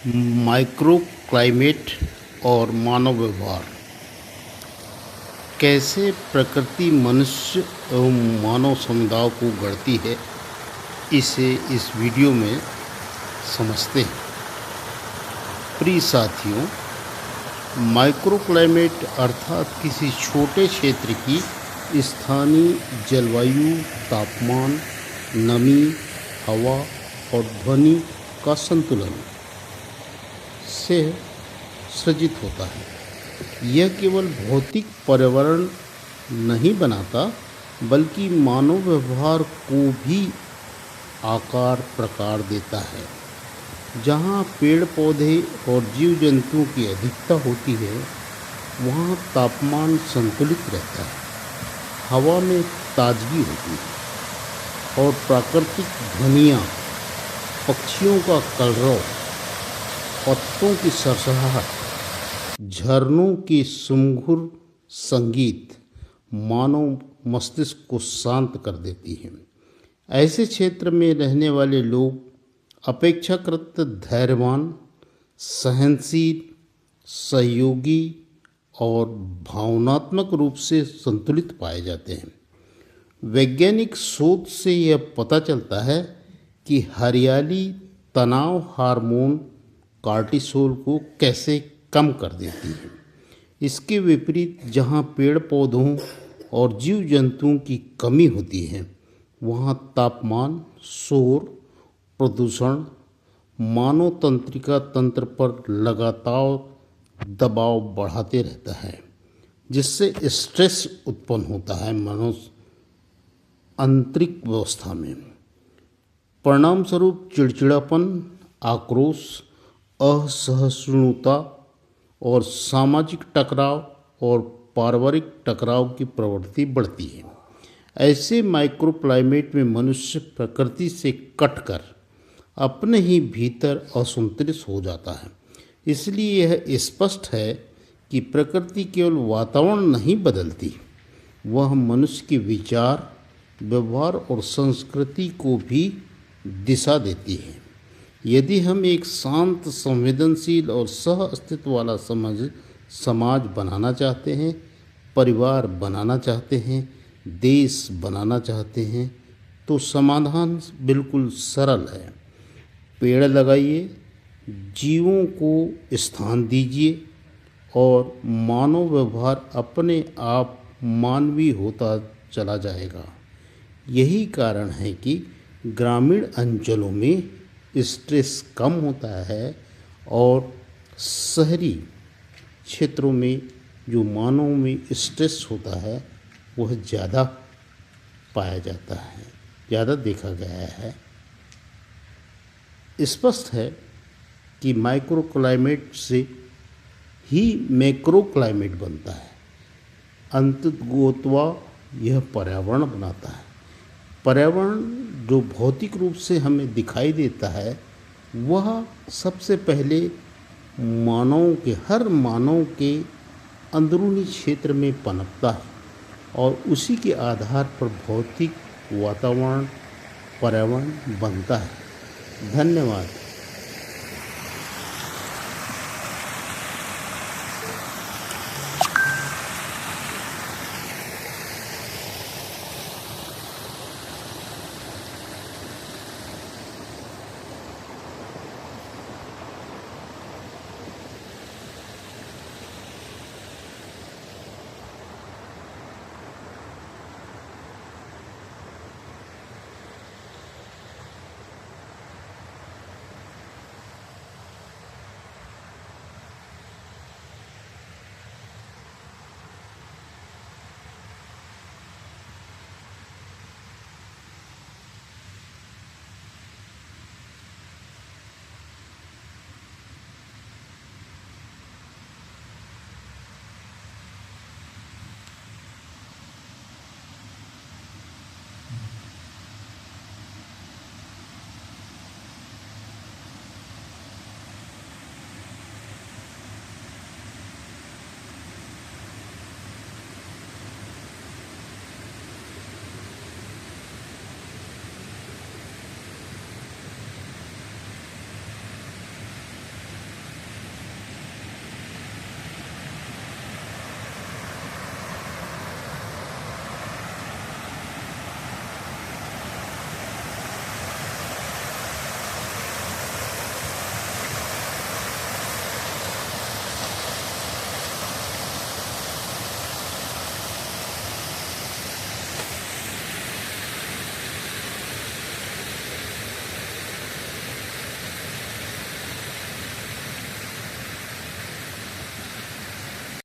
Micro climate और मानव व्यवहार कैसे प्रकृति मनुष्य एवं मानव समुदाय को गढ़ती है, इसे इस वीडियो में समझते हैं। प्रिय साथियों, माइक्रो क्लाइमेट अर्थात किसी छोटे क्षेत्र की स्थानीय जलवायु, तापमान, नमी, हवा और ध्वनि का संतुलन से सृजित होता है। यह केवल भौतिक पर्यावरण नहीं बनाता, बल्कि मानव व्यवहार को भी आकार प्रकार देता है। जहाँ पेड़ पौधे और जीव जंतुओं की अधिकता होती है, वहाँ तापमान संतुलित रहता है, हवा में ताजगी होती है और प्राकृतिक ध्वनियाँ, पक्षियों का कलरव, पत्तों की सरसराहट, झरनों की सुमधुर संगीत मानव मस्तिष्क को शांत कर देती है। ऐसे क्षेत्र में रहने वाले लोग अपेक्षाकृत धैर्यवान, सहनशील, सहयोगी और भावनात्मक रूप से संतुलित पाए जाते हैं। वैज्ञानिक शोध से यह पता चलता है कि हरियाली तनाव हार्मोन कार्टिसोल को कैसे कम कर देती है। इसके विपरीत जहाँ पेड़ पौधों और जीव जंतुओं की कमी होती है, वहाँ तापमान, शोर, प्रदूषण मानव तंत्रिका तंत्र पर लगातार दबाव बढ़ाते रहता है, जिससे स्ट्रेस उत्पन्न होता है मनुष्य आंतरिक व्यवस्था में। परिणाम स्वरूप चिड़चिड़ापन, आक्रोश, असहिष्णुता और सामाजिक टकराव और पारिवारिक टकराव की प्रवृत्ति बढ़ती है। ऐसे माइक्रो क्लाइमेट में मनुष्य प्रकृति से कटकर अपने ही भीतर असंतुलित हो जाता है। इसलिए यह स्पष्ट है कि प्रकृति केवल वातावरण नहीं बदलती, वह मनुष्य के विचार, व्यवहार और संस्कृति को भी दिशा देती है। यदि हम एक शांत, संवेदनशील और सह अस्तित्व वाला समाज बनाना चाहते हैं, परिवार बनाना चाहते हैं, देश बनाना चाहते हैं, तो समाधान बिल्कुल सरल है। पेड़ लगाइए, जीवों को स्थान दीजिए और मानव व्यवहार अपने आप मानवीय होता चला जाएगा। यही कारण है कि ग्रामीण अंचलों में स्ट्रेस कम होता है और शहरी क्षेत्रों में जो मानव में स्ट्रेस होता है वह ज़्यादा पाया जाता है, ज़्यादा देखा गया है। स्पष्ट है कि माइक्रो क्लाइमेट से ही मैक्रो क्लाइमेट बनता है। अंततः यह पर्यावरण बनाता है। पर्यावरण जो भौतिक रूप से हमें दिखाई देता है, वह सबसे पहले हर मानव के अंदरूनी क्षेत्र में पनपता है और उसी के आधार पर भौतिक वातावरण, पर्यावरण बनता है। धन्यवाद।